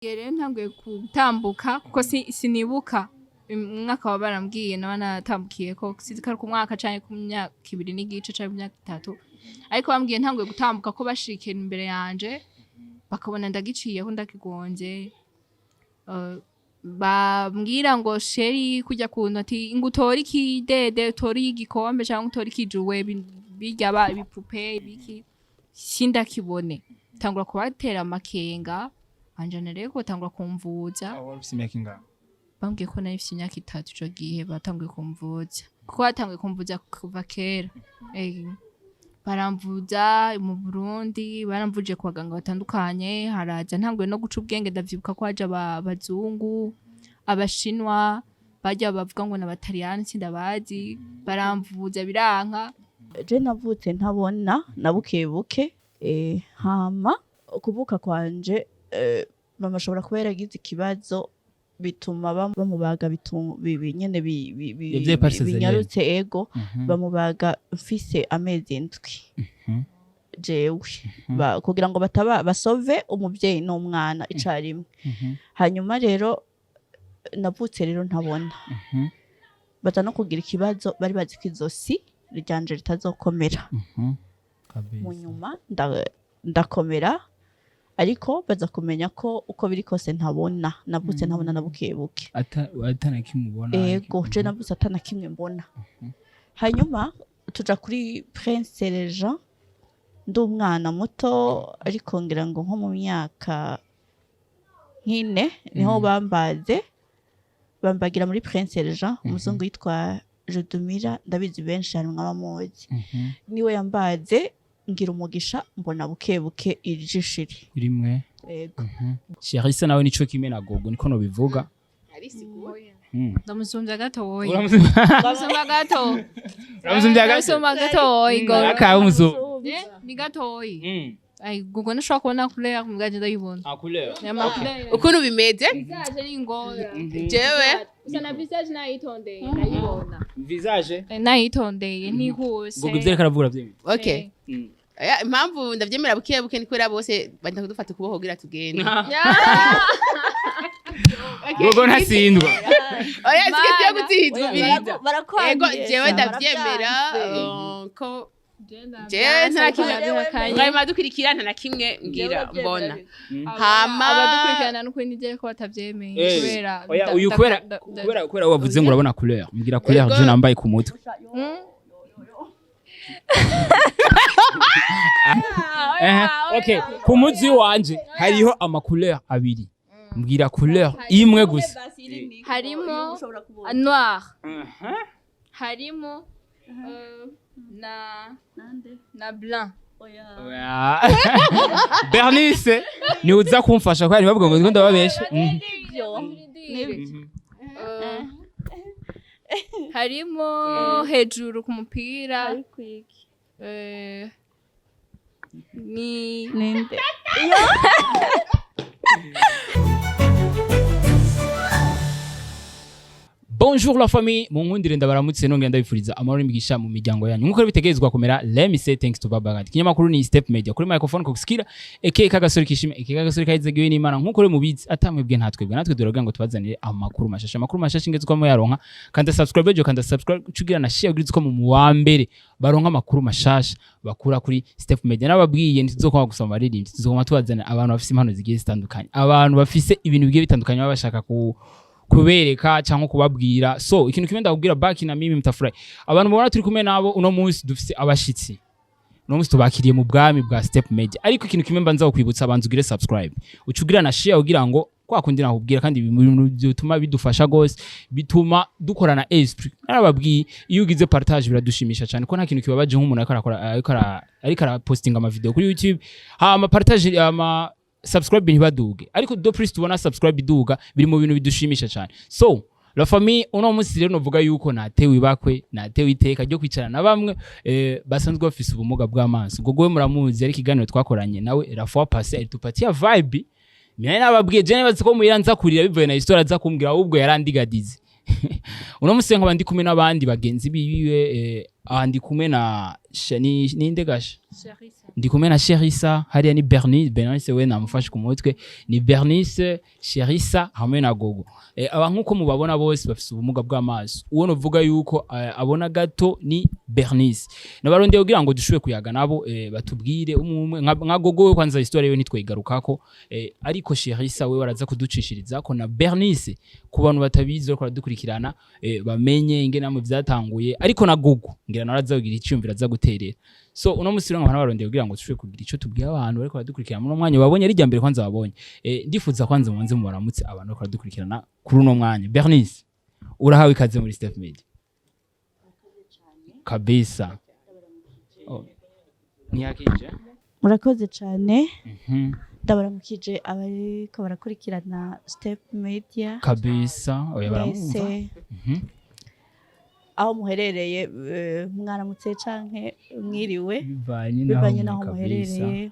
Yere ntanguye gutambuka kuko sinibuka umwaka wa barambwiye natambukiye ko sizikara ku mwaka canke ku myaka 2 n'igice canke imyaka 3 ariko bambwiye ntanguye gutambuka ko bashikira imbere yanje bakabona ndagiciyeho ndakigonze bambwira ngo sheri kujya kuntu ati ngutori kidede tori igikombe canke utori kijuwe bijya ba ibipupe biki sindakibone tangura kubatera amakenga anjana rero batangura kumvuza ufite imyaka ingana bambwiye ko nari mfite imyaka 3 ico gihe batanguye kumvuza kuko batanguye kumvuza kuva kera baramvuza mu Burundi baramvuje ku baganga batandukanye haraja ntanguye no guca ubwenge ndavyibuka ko haje abazungu abashinwa bajya bavuga ngo n'abataliyani sindabazi baramvuza biranka je navutse ntabona nabukebuke hama kuvuka kwanje bamashobora kuba yaragize ikibazo bituma bamubaga nyene binyarutse ego bamubaga mfise amezi 7 jewe kugira ngo basove umuvyeyi n'umwana icarimwe hanyuma rero navutse rero ntabona baza no kugira ikibazo bari bazi ko izosi ryanje ritazokomera mu nyuma ndakomera ariko baza kumenya ko uko biri kose ntabona navutse ntabona nabukebuke atanakimubona ego je navutse atanakimwe mbona hanyuma tuja kuri Prince Jean ndumwana muto ariko ngira ngo nko mu myaka 4 niho bambagira muri Prince Jean umuzungu yitwa Jodumira ndabizi benshi hari nk'abamuzi niwe yambaze ngira umugisha mbona bukebuke irijishiri rimwe yego Cherissa nawe nico kimena gogo niko no bivuga ndamusumvya gato woyi uramusumvya gato igo akamuzo ni gato woyi ai gogo nashaka kubona couleur mugaje ndayibona couleur ya couleur ukuntu bimeze visage ni ngo jewe sana visage nayitondeye ndayibona visage nayitondeye ntihuse gogo vyereka aravuga vyemye okay impamvu ndavyemera bukebuke ni kwera bose banda kudufata kuboho kugira tugende gogo ntasindwa oya sikete gutihizwa biriza ego jewe ndavyemera ko jewe ntarakimwe badukurikira nta nakimwe ngira mbona hama abadukurikirana nuko nije ko batavyemeye kubera oya uyu kubera wavuze ngo urabona couleur mbwira couleur je nambaye ku mutwe okay ku muzi wanje hariho ama couleur abiri mbwira couleur imwe gusa harimo noir harimo na blanc Bernice ni uza kumfasha kwa nibavuga ngo ndiko ndababeshe harimo hejuru ku mupira ni ninde Bonjour la famille, munkundire ndabaramutse nongera ndabifuriza amahoro n'imigisha mu miryango yanyu. Nkuko bitegezwa kumera, let me say thanks to Baba. Kinyamakuru ni Step Media. Kuri microphone kuskira, kagasori kishime, kagasori kaizegiwe n'Imana. Nkuko mubizi atamwebwe ntatwebwe. Natwe duragira ngo tubazanire amakuru mashasha. Amakuru mashasha ingezwa mu yaronka. Kanda subscribe jo kanda subscribe cugira na share ugirize ko mu wa mbere baronka amakuru mashasha bakura kuri Step Media. Nababwiye ntizokoma gusoma baririmbyi, tuzokoma tubazanira abantu bafise impano zigiye zitandukanye. Abantu bafise ibintu bigiye bitandukanye babashaka kubereka cyangwa kubabwira. So ikintu kimwe ndakubwira back na mimi mtafurahi. Abantu mubona turi kumwe nabo uno munsi dufise abashitsi. Uno munsi tubakiriye mu bwami bwa Step Media. Ariko ikintu kimwe mbanza kukwibutsa abantu ugire subscribe. Ucugira na share ugira ngo kwa kundi nakubwira kandi bituma bidufasha gose bituma dukorana esprit. Narababwiye iyo ugize partage biradushimisha cyane ko nta kintu kibabaje nk'umuntu ariko ara posting ama video kuri YouTube. Ama partage ama subscribe ntibaduge ariko do please tubona subscribe iduga biri mu bintu bidushimisha cyane. So la famille uno munsi rero novuga yuko natewe ibakwe natewe iteka ryo kwicarana na bamwe basanzwe bafise ubumuga bw'amaso. Gogo we muramuzi ari kiganiro twakoranye nawe la fois passée alitupatia vibe mine nababwiye je nebaze ko muyiranza kurira bivuye na histoire aza kumbwira ahubwo yarandigadize. Uno munsi nkaba ndi kumwe n'abandi bagenzi biwe andi kumwe na ninde gasha ndi kumwe na Cherissa hariya ni Bernice we namufashe ku mutwe ni Bernice Cherissa hamwe na Gogo aba nkuko mubabona bose bafise ubumuga bw'amaso uwo novuga yuko abona gato ni Bernice nabarondeye kugira ngo dushuye kuyaga nabo batubwire umwe nka Gogo kwanza historia yo nitwegarukako ariko Cherissa we waraza kuducishiriza ko na Bernice ku bantu batabizi ko dukurikirana bamenye ingene namwe vyatanguye ariko na Gogo ngira naraza kugira icyumvira za guterera so uno musiro nk'abantu barondeye kugira ngo dushuye kugira ico tubwiye abantu ariko badukurikirana mu mwanya babonye ari jambere kwanza babonye ndifuza kwanza mwanze mu baramutse abantu ko badukurikirana kuri uno mwanya Bernice urahawe ikaze muri Step Media kabisa niyakije murakoze cyane ndabaramukije abariko barakurikirana Step Media kabisa oya baramumva aho muherereye mwaramutse canke mwiriwe bivanye naho muherereye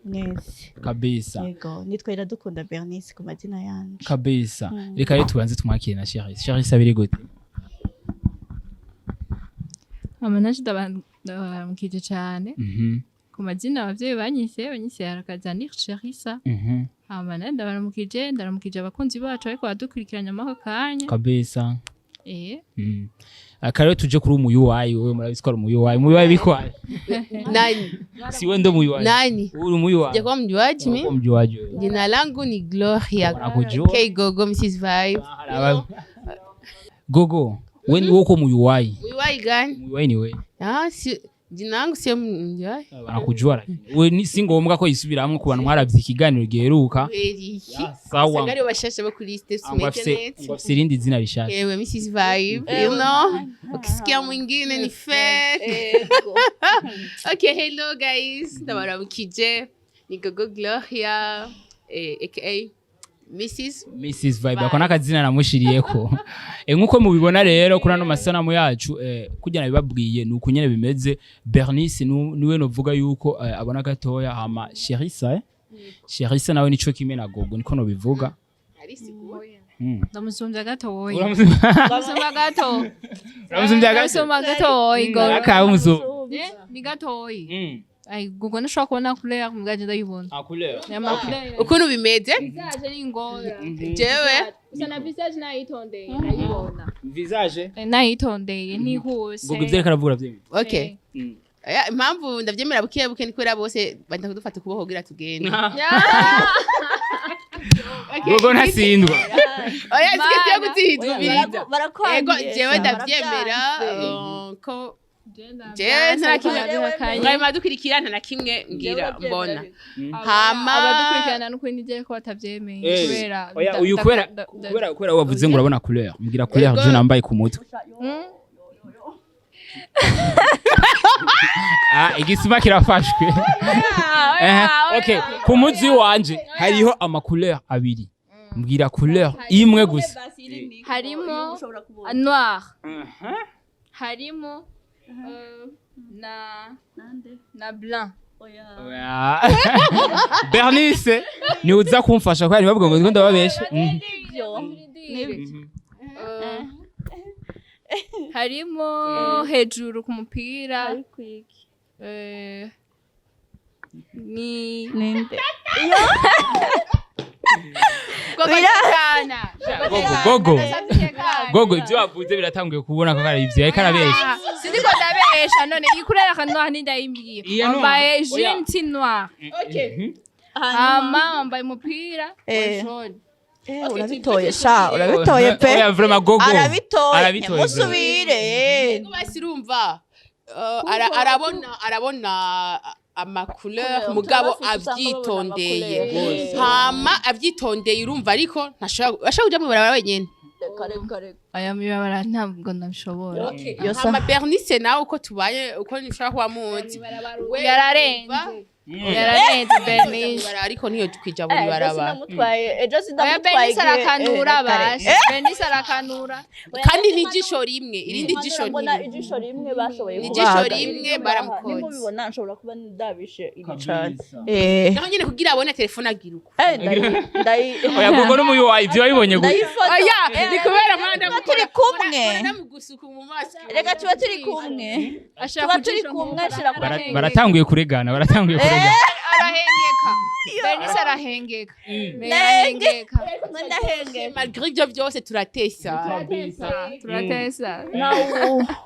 mwese kabisa yego nitwa Iradukunda Bernice ku mazina yanje kabisa reka rero tubanze tumwakire na Cherissa biri gute amanaje ndabaramukije cyane ku mazina abavyeyi banyise harakaza ni Cherissa amana ndabaramukije abakunzi bacu ariko badukurikiranya amako kanya kabisa akarero tuje kuri umu UI wewe murabitwara umu UI bikwaye Nani? siwe ndo mu UI Nani? uri mu UI Jakuwa mjuaji mi? Jina langu ni Gloria. K Gogo Mrs. Vibe. Gogo, when woko mu UI? UI gani? Mu UI ni we. Jina langu sio mjuaji. Banakujua lakini. We ni singombwa ko yisubiramwe ku bantu mwaravye ikiganiro giheruka. Sawa. Sagari bashasha bo kuri Step Media. Ngafise irindi zina rishasha. Ewe Mrs. Vibe. You know? Ukisikia mwingine ni fake. Okay, hello guys. Ndabaramukije. Ni Gogo Gloria aka Mrs. Vibe akona akazina namushiriyeko nkuko mubibona rero kuri ano masanamu yacu kugira nabibabwiye nuko nyene bimeze Bernice niwe novuga yuko abona gatoya hama Cherissa nawe nico kimwe na Gogo niko no bivuga ndamusumvya gatoya ndamusumvya gatoya akawe muzo ni gatoya ay Gogo nashobora kubona couleur mugaje ndayibona couleur ukuntu bimeze visage ni ngora jewe usana visage nayitondeye ndayibona visage nayitondeye ni hose Gogo ivyo karavuga vyo okay impamvu ndavyemera buke ni kwera bose banda kudufata kuboho kugira tugende Gogo ntasindwa oya sikete gutihizwa biriza ego jewe ndavyemera ko nta dukurikira nta na kimwe ngira mbona hama abadukurikirana nuko nigere ko batavyemeye kubera uyu kubera wavuze ngo urabona couleur mbwira couleur je nambaye ku mutwe igisima kirafashwe okay ku muzi wanje hariho ama couleur abiri mbwira couleur imwe gusa harimo noir harimo na blanc Bernice ni uza kumfasha kwari bavuga ngo ndababesha harimo hejuru ku mupira ni ninde Gogo ivyo wavuze biratanguye kubona ko ari ivyo ariko arabesha sindiko ndabesha none ikurera akanwa nindayimbwiye ambaye jean noir okay ambaye umupira jaune urabitoye sha urabitoye pe oya vraiment Gogo arabitoye musubire basirumva arabona ama couleur mugabo avyitondeye hama avyitondeye urumva ariko ntashobora kuja mu barabara wenyene aya mibabara ntabwo ndabishobora hama Bernice nawe uko tubaye uko nishobora kuba muzi yararenze yaranenze Bernice ariko niyo kwija buri baraba ejo oya sindamutwaye Bernice arakanura bashe Bernice arakanura kandi ni ijisho rimwe irindi jisho mbona rimwe ijisho rimwe bashoboye Ni kubaga. ijisho rimwe baramukoze. nimubibona nshobora kuba ndabishe iri cane naho nyene kugira abone telefone agira uko oya gogo n'umuyo wa ivyo wabibonye gute oya ni kubera manda turi kumwe ndamugusuka mu maso reka tuba turi kumwe ashaka tuba turi kumwe shira kuri baratanguye kuregana arahengeka Bernice arahengeka arahengeka ndahenge malgré ivyo byose turatesa turatesa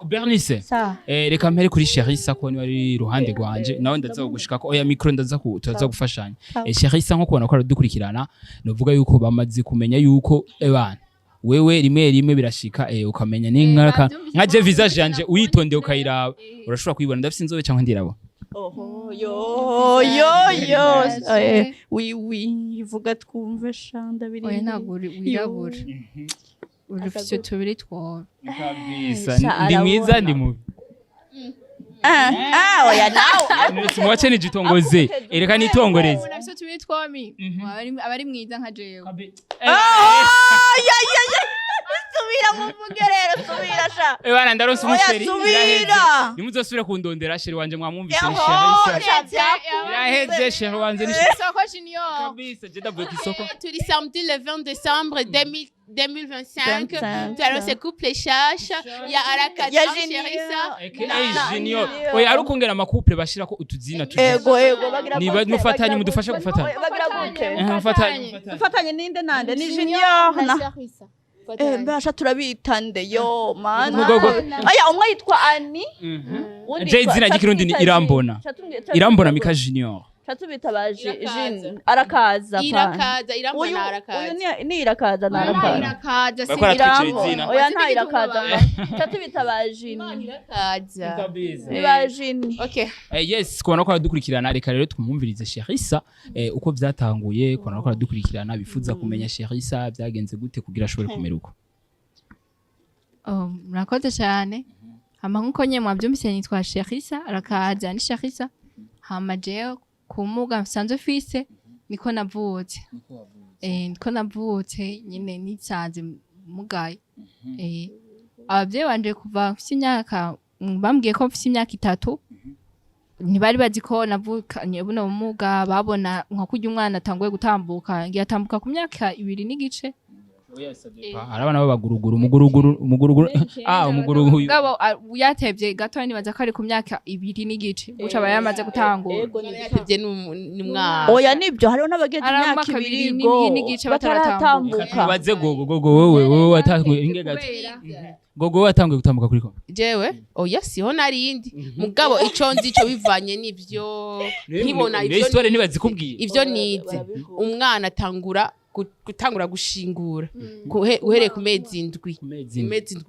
Bernice sa reka mpere kuri Cherissa ko ni wari iruhande rwanje nawe ndaza kugushika ko oya micro turaza gufashanya Cherissa nko kubona ko aradukurikirana novuga yuko bamaze kumenya yuko ebana wewe rimwe birashika ukamenya n'inka nka je visage yanje uyitondeye ukayiraba urashobora kuyibona ndafise inzobe cyangwa ndirabo oho yo oui ivuga twumve shanda biri oya ntabwo wirabura urufite tubiri twawe kabisa ndi mwiza ndi mubi oya nawe simuwache nijitongoze ereka nitongoreze unafite tubiri twami abari mwiza nka jewe subira muvuge rero subira sha bana ndaronse umusheri subira nimuzosubire kundondera sheri wanje mwamwumvise Yaho, ni Cherissa sha- iraheze sheri wanje ni isoko junior kabisa je ndavuye kisoko turi samedi le 20 décembre 2025 tuarose couple shasha ya arakati Ya Cherissa junior oya ari ukongera amakouple bashirako utuzina ego bagira niba mufatanye mudufashe gufatanya bagira gute mufatanye ufatanye ninde nande ni junior na basha turabitande yo mana aya umwe yitwa Ani je izina ry'ikirundi ni irambona Mika junior Chatubita baje Jean arakaza irambona arakaza uyu ni irakaza na arakaza irakaza irambo oya nta irakaza Chatubita baje irakaza baje okay yes kubona ko aradukurikirana reka rero twumvirize Cherissa uko byatanguye kubona ko aradukurikirana bifuza kumenya Cherissa byagenze gute kugira ashobore kumeruka murakoze cyane hama nkuko nye mwabyumvise nitwa Cherissa arakaza ni Cherissa hama jewe kumuga msanze fise niko navutse niko navutse nyine nitsanze mugaye abavyeyi banje kuva mfite imyaka bambwiye ko mfite imyaka 3 ntibari bazi ko navukanye buno bumuga babona nka kurya umwana atanguye gutambuka ngiyatambuka ku myaka 2 n'igice arabana babaguruguru umuguruguru ngabo yatevye gato nibaza ko ari ku myaka 2 n'igice guca bayamaze gutangura yatevye n'umwana oya nibyo hariho n'abageze imyaka 2 n'igice bataratambuka baze gogo wewe watanguye ingegati gogo watanguye gutambuka kuri ko jewe oya siho narindi mugabo ico nzi ico bivanye n'ivyo nkibona histoire ntibazikubwiye ivyo nize umwana gutangura gushingura uhereye ku mezi indwi 8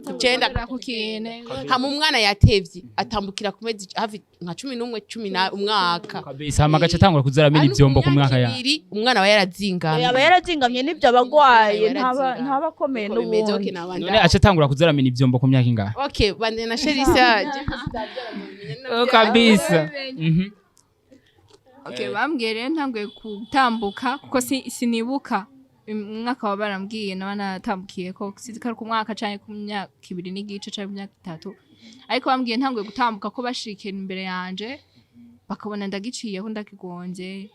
9 hama umwana yatevye atambukira ku mezi hafi nka 11 umwaka kabisa hama gacha tangura kuzaramenya ivyombo ku mwaka ya umwana wa yarazingamye aba yarazingamye nibyo abagwaye ntabakomeye n'ubundi none acha tangura kuzaramenya ivyombo ku myaka ingahe okay bande na Cherissa kabisa okay bambwiye rero ntanguye gutambuka kuko sinibuka umwaka wa barambwiye natambukiye ko sizikara ku mwaka cyane ku myaka 2 n'igice cyane ku myaka 3 ariko bambwiye ntanguye gutambuka ko bashikira imbere yanje bakabona ndagiciyeho ndakigonze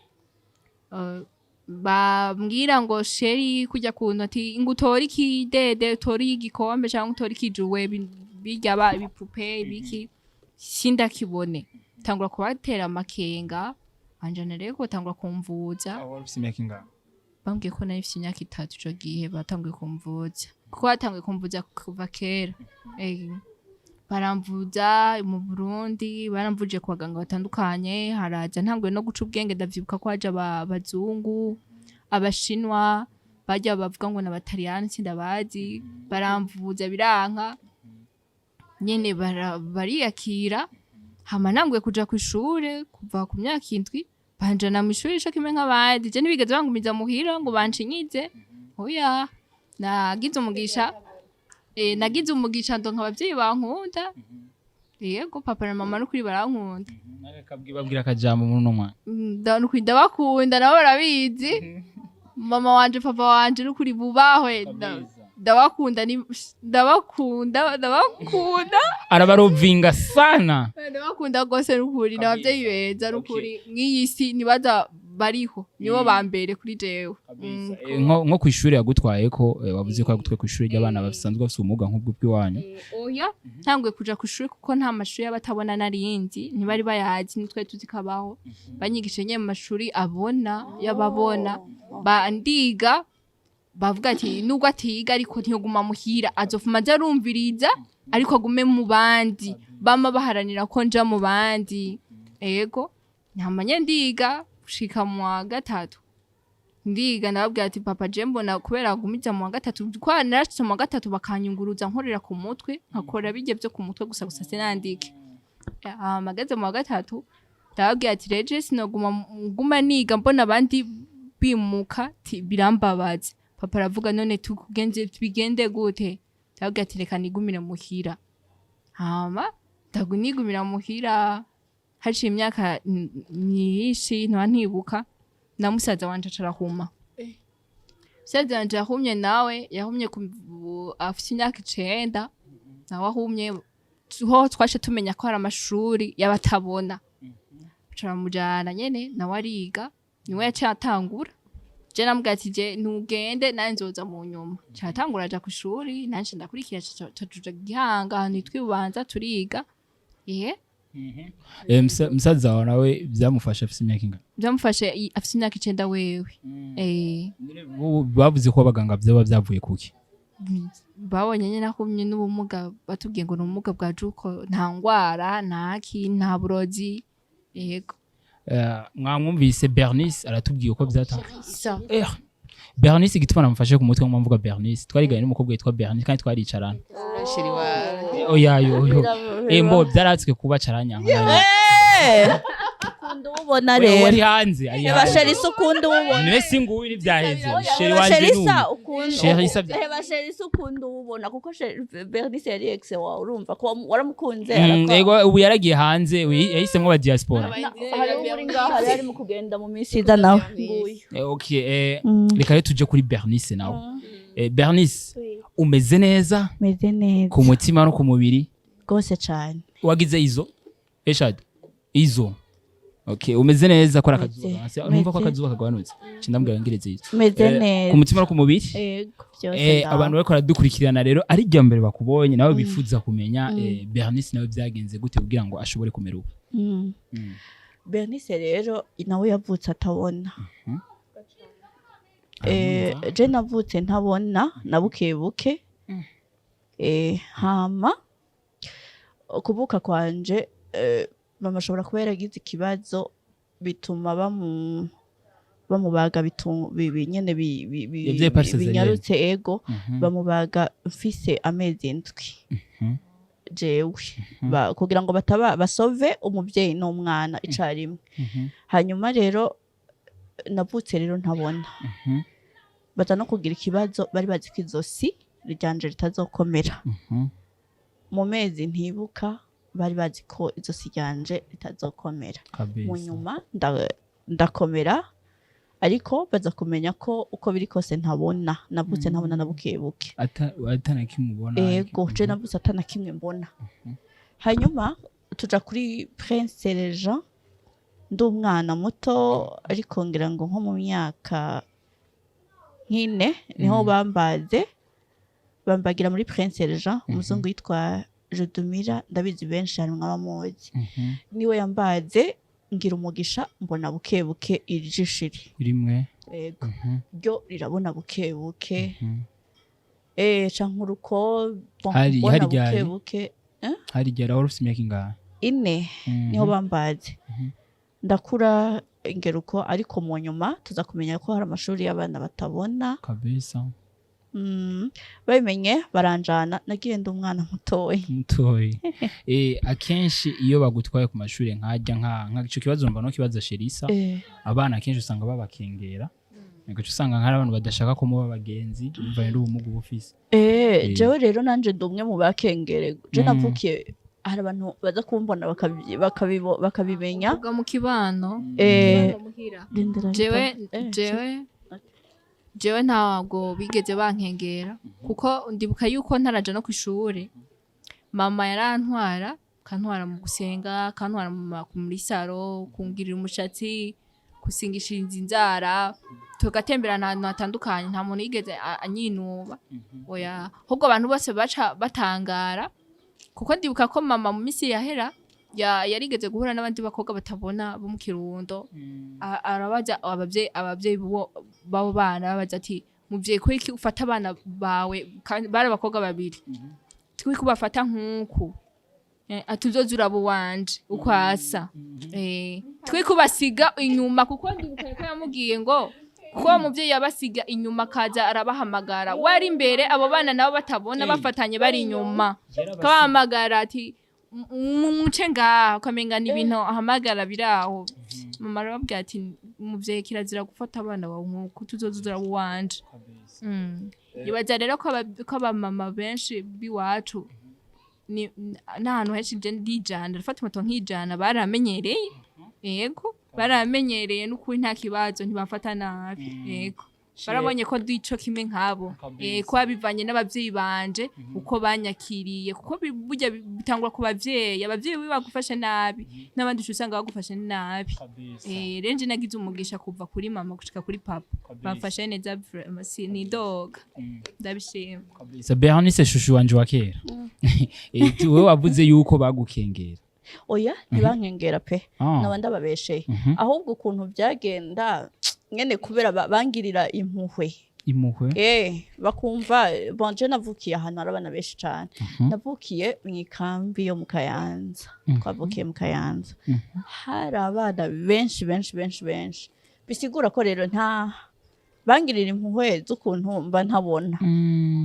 bambwira ngo sheri kujya kuntu ati ngutora iki dede tori igikombe cyangwa utora ikijuwe bijya ba ibipupe biki sindakibone tangura kubatera amakenga anjana rero batangura kumvuza bambwiye ko nari mfite imyaka 3 ico gihe batanguye kumvuza kuko batanguye kumvuza kuva kera baramvuza mu Burundi baramvuje ku baganga batandukanye haraza ntanguye no guca ubwenge ndavyibuka ko haje abazungu abashinwa bajya bavuga ngo n'abataliyani sindabazi baramvuza biranka nyene bariyakira hama nanguye kuja ku ishure kuva ku myaka 7 banjana mu ishuri cyo kimwe nk'abandi je nibigeze bangumiza muhira ngo banshinyize oya nagize umugisha ndonka abavyeyi bankunda yego papa na mama n'ukuri barankunda babwira akajambo muri uno mwanya n'ukuri ndabakunda nabo barabizi mama wanje papa wanje n'ukuri bubahwe ndabakunda arabarovinga sana ndabakunda rwose n'ukuri n'abavyeyi beza n'ukuri nk'iyi si nibaza bariho nibo bambere kuri jewe nko kw'ishuri yagutwaye ko wavuze ko yagutwaye kw'ishuri ry'abana basanzwe bafite ubumuga nk'ubwo bw'iwanyu oya ntangwe kuja kw'ishuri kuko nta mashuri y'abatabona narindi ntibari bayazi nitwe tuzikabaho banyigisha nye mu mashuri abona y'ababona bandiga bavuga ati nubwo atiga ariko ntiyoguma muhira azofuma aza arumviriza ariko agume mu bandi bama baharanira ko nja mu bandi ego ntamanye ndiga gushika mu wa gatatu ndiga ndababwira ati papa je mbona kubera gumiza mu wa gatatu kwa narashitse mu wa gatatu bakanyunguruza nkorera ku mutwe nkakora bige byo ku mutwe gusa sinandike amageze mu wa gatatu ndababwira ati reje sinoguma niga mbona abandi bimuka birambabaza papa aravuga none tubigende gute ndababwira ati reka nigumire muhira ndagunigumira muhira haciye imyaka myinshi ntibuka na musaza wanje acarahuma musaza wanje yahumye nawe yahumye afite imyaka 9 nawe ahumye ho twashe tumenya ko hari amashuri y'abatabona turamujana nyene nawe ariga niwe yacatangura je namubwira ati je ntugende nanje nzoza mu nyuma catangura aja ku ishuri nanje ndakurikira tuja Gihanga nitwibanza turiga musaza wawe nawe byamufasha afite imyaka ingana byamufashe afite imyaka 9 wewe bavuze ko abaganga byaba byavuye kuki babonye nyine nahumye n'ubumuga batubwiye ngo n'ubumuga bwa juko nta ngwara nta burozi yego mwamwumvise Bernice aratubwiye uko byatangiye Bernice igituma namufashe ku mutwe mvuga Bernice twariganye n'umukobwa witwa Bernice kandi twaricarana mbo byaratswe kuba caranya ukunda ubona rero wari hanze Cherissa ukunda ubona nese nguwi nivyaheze sheri wanje Cherissa ukunda ubona kuko Bernice yari ex wawe urumva ko waramukunze yego ubu yaragiye hanze yahisemwe ba diaspora hari mu kugenda mu minsi iza nawe okay reka rero tuje kuri Bernice nawe Bernice umeze neza ku mutima no ku mubiri gose cyane wagize eshad okay umeze neza kora akazuba numva ko akazuba kagabanutse ndambwira ngireze izo umeze neza ku mutima no ku mubiri yego byose abantu bariko baradukurikirana rero ari rya mbere bakubonye nawe bifuza kumenya Bernice nawe byagenze gute kugira ngo ashobore kumera ubu Bernice rero nawe yavutse atabona je navutse ntabona nabukebuke hama kuvuka kwanje mama ashobora kuba yaragize ikibazo bituma bamubaga nyene binyarutse ego bamubaga mfise amezi 7 jewe kugira ngo basove umuvyeyi n'umwana icarimwe hanyuma rero navutse rero ntabona baza no kugira ikibazo bari bazi ko izosi ryanje ritazokomera mu mezi ntibuka bari bazi ko izosi ryanje ritazokomera mu nyuma ndakomera ariko baza kumenya ko uko biri kose ntabona navutse ntabona nabukebuke atanakimubona yego je navutse atanakimwe mbona hanyuma tuja kuri Prince Jean ndi umwana muto ariko ngira ngo nko mu myaka 4 niho bambagira muri Prince Jean umuzungu yitwa Jodumira ndabizi benshi hari mwabamuzi niwe yambaze ngira umugisha mbona bukebuke irijishiri rimwe yego ryo rirabona bukebuke cankuruko mbona bukebuke hari ryara warufise imyaka ingahe 4 niho bambaze ndakura ingeruko ariko mu nyuma tuza kumenya ko hari amashuri y'abana batabona kabisa babimenye baranjana nagiye ndi umwana mutoyi akenshi iyo bagutwaye ku mashuri nkajya nka ico kibazo mba no kibaza Cherissa abana akenshi usanga babakengera ngaco usanga nk'ari abantu badashaka ko muba abagenzi bivanye n'ubumuga bufise jewe rero nanje ndi umwe mu bakengere je navukiye hari abantu baza kumbona bakabimenya uvuga mu kibano jewe ntabwo bigeze bankengera kuko ndibuka yuko ntaraja no kw'ishure mama yarantwara kantwara mu gusenga kantwara muri saro kungirira umushatsi kusingishiriza inzara tugatemberana ahantu hatandukanye nta muntu yigeze anyinuba oya ahubwo abantu bose baca batangara kuko ndibuka ko mama mu misi yahera yarigeze guhura n'abandi bakobwa batabona bo mu Kirundo arabaza abavyeyi babo bana babaza ati muvyeyi ko iki ufata abana bawe bari abakobwa babiri twi kubafata nk'uku atuzoza urabo wanje uko asa twi kubasiga inyuma kuko ndibuka ko yamubwiye ngo ko umuvyeyi yabasiga inyuma kaza arabahamagara wari imbere abo bana nabo batabona bafatanye bari inyuma kabahamagara ati muce ngaho ukamenga n'ibintu ahamagara biraho mama arababwira ati umuvyeyi kirazira gufata abana bawe nk'uko tuzoza urabo wanje ibaza rero ko abamama benshi biwacu n'ahantu henshi je ndijana ndafata moto nk'ijana baramenyereye yego baramenyereye n'ukuri nta kibazo ntibafata nabi yego barabonye ko ndico kimwe nkabo ko babivanye n'abavyeyi banje uko banyakiriye kuko burya bitangura ku bavyeyi bagufashe nabi n'abandi usanga bagufashe nabi renje nagize umugisha kuva kuri mama gushika kuri papa bafashe neza nidoga ndabishima kabisa. Bernice shushu wanje wa kera wewe wavuze yuko bagukengera oya ntibankengera pe nabandi babesheye ahubwo ukuntu byagenda nyene kubera bangirira impuhwe bakumva bonje navukiye ahantu arabana benshi cyane navukiye mu ikambi yo mu Kayanza twavukiye mu Kayanza hari abana benshi bisigura ko rero nta bangirira impuhwe z'ukuntu mba ntabona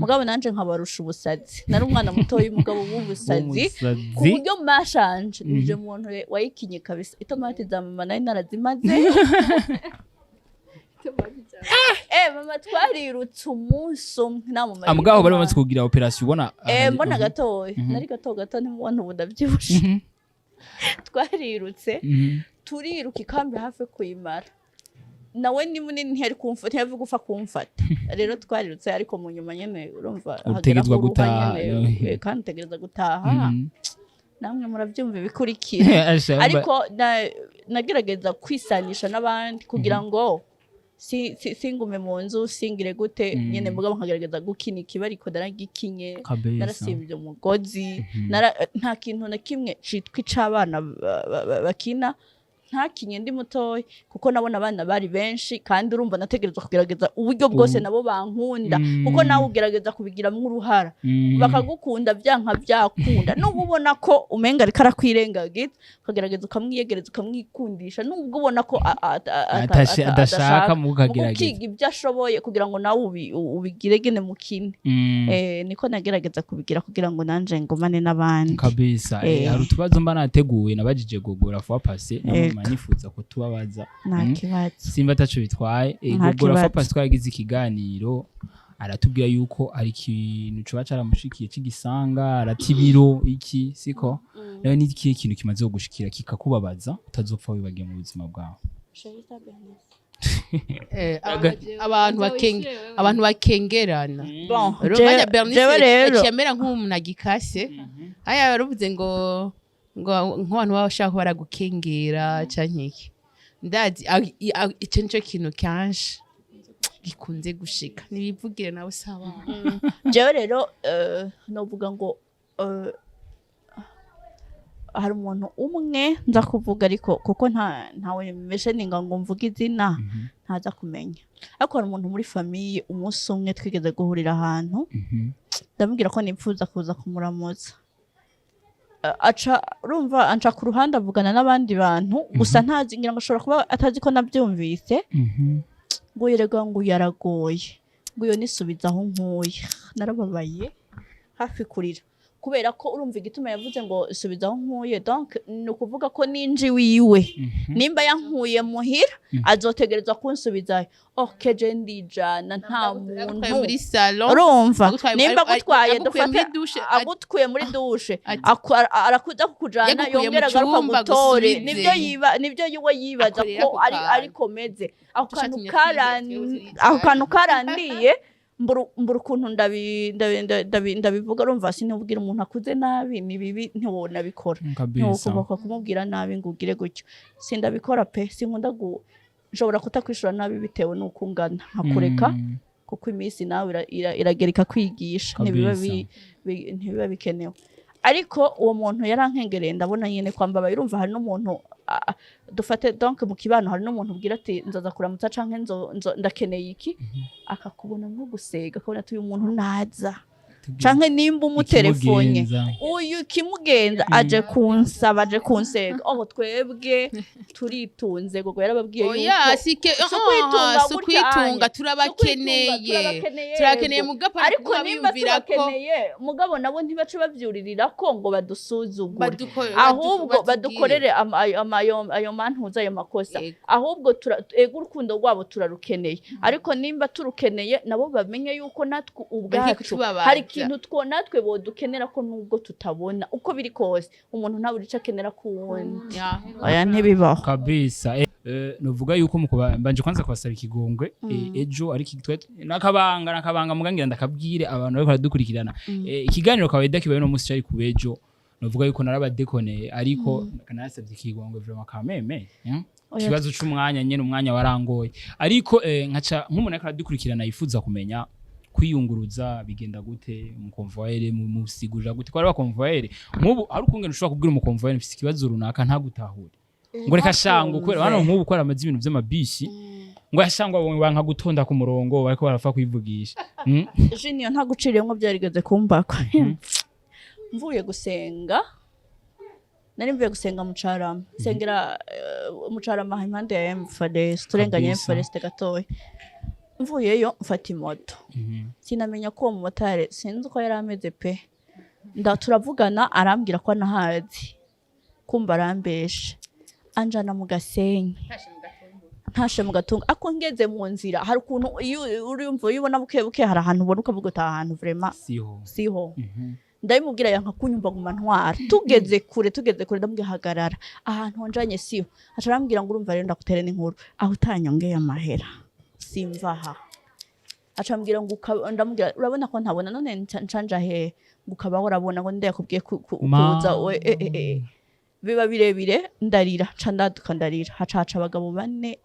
mugabo nanje nkabarusha ubusazi nari umwana muto y'umugabo w'ubusazi ku buryo mashanje nije muntu wayikinye kabisa itomati za mama nari narazimaze mama twarirutse umunsi umwe namumara amugabo bari bamaze kugira operation ubona mbona gatoya nari gato ntimubona ubu ndavyibushe twarirutse turiruka ikambi hafi kuyimara nawe ni munini ntiyari kumfata ntiyavuga ufa kumfata rero twarirutse ariko mu nyuma nyene urumva utegerezwa gutaha kandi utegereza gutaha namwe muravyumva bikurikira ariko nagerageza kwisanisha n'abandi kugira ngo singume mu nzu singire gute nyene mugabo nkagerageza gukina ikibariko naragikinye narasimbye umugozi nta kintu na kimwe citwa icabana bakina ntakinye ndi mutoya kuko nabona abana bari benshi kandi urumva nategerezwa kugerageza uburyo bwose nabo bankunda kuko nawe ugerageza kubigiramwo uruhara bakagukunda byanka byakunda nubwo ubona ko umenga ariko arakwirengagiza ukagerageza ukamwiyegereza ukamwikundisha nubwo ubona ko adashaka mukagerageza ukiga ibyo ashoboye kugira ngo nawe ubigire gene mukine niko nagerageza kubigira kugira ngo nanje ngomane n'abandi kabisa. hari utubazo mba nateguye nabajije gogora fois passé nifuza ko tubabaza simba ataco bitwaye gogora fois passé twagize ikiganiro aratubwira yuko ari ikintu coba caramushikiye c'igisanga aratibiro iki siko nawe ni ikihe kintu kimaze gushikira kikakubabaza utazopfa wibagiye mu buzima bwawe Cherissa Bernice abantu bakengerana jewe Bernice cyemera nk'umuntu agikase aya yaruvuze ngo nk'abantu bashaka baragukengera canke iki ndazi ico nico kintu kanshi gikunze gushika nibivugire nawe sawa jewe rero novuga ngo hari umuntu umwe nza kuvuga ariko kuko ntawe mesheninga ngo mvuge izina ntaza kumenya ariko hari umuntu muri famille umunsi umwe twigeze guhurira ahantu ndamubwira ko nipfuza kuza kumuramutsa urumva anca ku ruhande avugana n'abandi bantu gusa ntazi ngira ngo ashobora kuba atazi ko nabyumvise ngo yerega ngo yaragoye ngo iyo nisubiza aho nkuye narababaye hafi kurira kubera ko urumva igituma yavuze ngo subizaho nkuye donc ni ukuvuga ko ninji wiwe nimba yankuye muhira azotegerezwa kunsubizayo keje ndijana nta muntu muri salon urumva nimba gutwaye dufate agutkuye muri dushe arakuza kukujana yongera garuka gutore nibyo yiwe yibaza ko ari komeze ako kantu karandiye mbura ukuntu ndabivuga urumva sinubwira umuntu akuze nabi ni bibi ntiwona bikora ntiwokuboka kumubwira nabi ngo ugire gutyo sindabikora pe sinkunda nshobora kutakwishura nabi bitewe n'uko ungana nkakureka kuko iminsi nawe iragereka kwigisha ntibiba bikenewe ariko uwo muntu yarankengereye ndabona nyine kwambaba urumva hari n'umuntu dufate donc mu kibano hari n'umuntu ubwira ati nzoza kuramutsa canke ndakeneye iki akakubona nko gusega akabona ati uyu muntu naza canke nimba umutelefone uyu kimugenza aje kunsaba aje kunsega twebwe turitunze gogo yarababwiye yuko kwitunga turabakeneye mugapa ariko nimba turakeneye mugabo nabo ntibace bavyuririra ko ngo badusuzugure ahubwo badukorere ayo mantuza ayo makosa ahubwo ego urukundo rwabo turarukeneye ariko nimba turukeneye nabo bamenye yuko natwe ubwacu hari ikintu natwe bodukenera ko nubwo tutabona uko biri kose umuntu ntabwo urica akenera ku wundi aya ntibibaho kabisa novuga yuko mbanje kwanza kubasaba ikigongwe ejo ari nakabanga mugangira ndakabwire abantu bariko baradukurikirana ikiganiro kawaida kibaye no musi cyari kubejo novuga yuko narabadekoneye ariko kanasabye ikigongwe vraiment kameme ikibazo c'umwanya nyene umwanya warangoye ariko nkaca nk'umuntu ariko aradukurikirana yifuza kumenya kwiyunguruza bigenda gute mu convoyeur mu sigurira gute ko ari abakonvoyeur nk'ubu ari ukungena ushobora kubwira mu convoyeur mfise ikibazo runaka ntagutahure ngo reka shango kwera hano nk'ubu ko aramaze ibintu by'amabishi ngo yashangwa wanka gutonda ku murongo bariko barafa kwivugisha Junior ntaguciriyemo byarigeze kumbako mvuye gusenga nari mvuye gusenga mucarama sengera mucarama impande ya MFDS turenganye MFDS gatoya mvuyeyo mfata imoto sinamenya ko mu motare sinzi uko yari ameze pe turavugana arambwira ko nahazi kumva arambeshe anjana mu Gasenyi ntashe mu Gatunga ako ngeze mu nzira hari ukuntu urumva ubona buke hari ahantu ubona ukavuga utaha ahantu vraiment siho ndabimubwira yanka kunyumva ngo mantwara tugeze kure ndamubwira hagarara ahantu njanye siho acarambwira ngo urumva rero ndakutere n'inkuru aho utanyongeye amahera simvaha acambwira ngo ndamubwira urabona ko ntabona none ncanja he ngukaba urabona ngo ndayakubwiye kuza biba birebire ndarira candaduka ndarira hacaca abagabo bane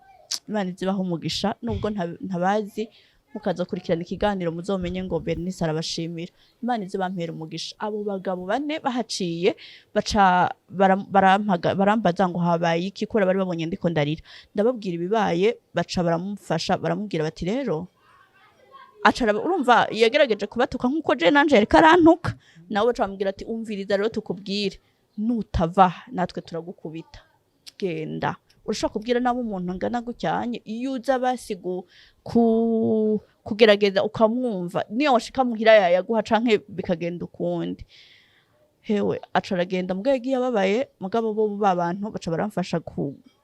Imana zibaho umugisha nubwo ntabazi mukaza kurikirana ikiganiro muzomenye ngo Bernice arabashimira Imana zibampera umugisha abo bagabo bane bahaciye baca barambaza ngo habaye iki kora bari babonye ndiko ndarira ndababwira ibibaye baca baramufasha baramubwira bati rero acara urumva yagerageje kubatuka nkuko je nanje yareka arantuka nawe baca bamubwira ati umviriza rero tukubwire nutava natwe turagukubita genda urashaka kubwira nabo umuntu ngana gucyanye iyo uza basigu kugerageza ukamwumva niyo washika muhira yaguha canke bikagenda ukundi hewe acaragenda mugabo yagiye ababaye mugabo bo babantu baca baramfasha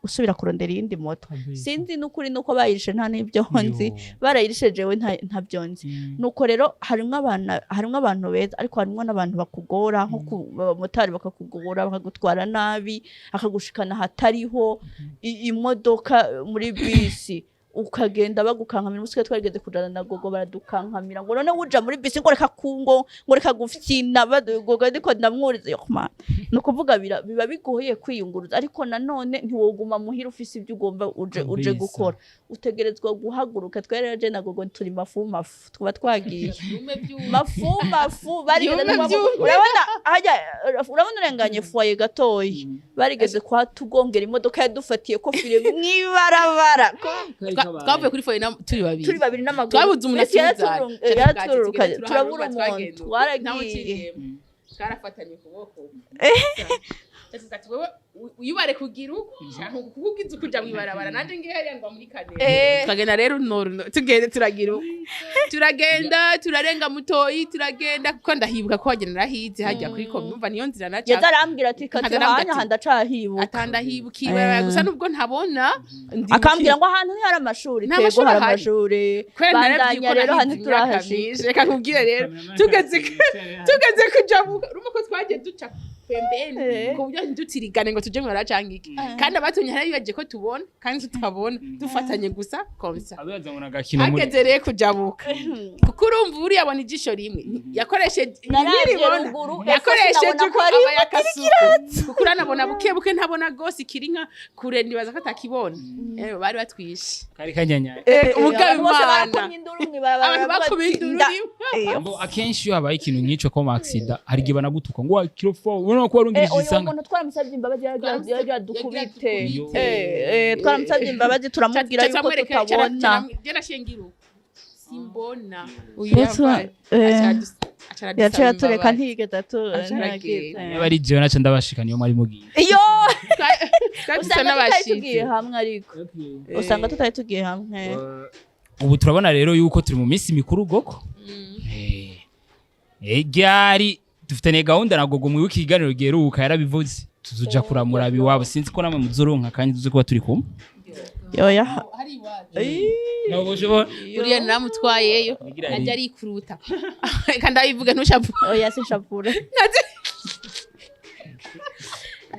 gusubira kurondera iyindi moto sinzi n'ukuri nuko bayirishe nta n'ibyo nzi barayirishe jewe ntabyo nzi nuko rero harimwo abantu beza ariko harimwo n'abantu bakugora nko motari bakakugora bakagutwara nabi akagushikana hatariho imodoka muri bisi ukagenda bagukankamira musike twarigeze kujana na gogo baradukankamira ngo none uja muri bisi ngo reka kungo ngo reka gufyina bagogo ndiko ndamwurize yo kuma no kuvuga biba bigoye kwiyunguruza ariko nanone ntiwoguma muhira ufise ibyo ugomba uje gukora utegerezwa guhaguruka twereje na gogo turi mafumafu tuba twagiye mafumafu barigeze urabona urenganye foye gatoyi barigeze kwa tugongera imodoka yadufatiye ko fire mwibarabara twavuye kuri foye turi babiri n'amaguru twabuze umuntu yaturuka turabura umuntu twaragiye twarafatanye kuboko Ati wewe uyubare kugira uko kukugize kuja mwibarabara nanje ngiye ngo muri kane tukagenda rero tugende turagira uko turagenda turarenga mutoyi turagenda kuko ndahibuka ko wagenda rahize hajya kuri ko numva niyo nzira naca yazarambwira ati katihanya handacahibuka atandahibukiwe gusa nubwo ntabona akambwira ngo ahantu ni hari amashuri tego hari amashuri bandanya rero hano turahashije reka kubwire rero tugeze kujabuka urumva ko twagiye duca pembeni ku buryo ntidutirigane ngo tuje mwara cangike kandi abatunye hari baje ko tubona kandi tutabona dufatanye gusa komsa ageze rero kujabuka kuko urumva uri yabona ijisho rimwe yakoresheje yakoresheje ko aba yakasuku kuko uranabona buke ntabona gose kirinka kure nibaza ko atakibona bari batwishe kari kanyanya umugabe imana abantu bakubindura ambo akenshi iyo habaye ikintu nk'ico ko accident hari gihe banagutuka ngo kirofo ubona ko warungirije isanga umuntu twaramusabye imbabazi yadukubite twaramusabye imbabazi turamubwira yuko tutabona gera shengiru simbona yaciye atureka ntigeze bari jewe naca ndabashika niyo mwari mugiye iyo usanga tugiye hamwe ariko usanga tutari tugiye hamwe ubu turabona rero yuko turi mu minsi mikuru goko ryari dufitanye gahunda na gogo mu wiki iganiro giheruka yarabivuze tuzuja kuramura biwabo sinzi ko namwe muzoronka kandi tuze kuba turi kumwe yoya uriya naramutwayeyo najya arikuruta kandi ndabivuga ntushavu oya sinshavura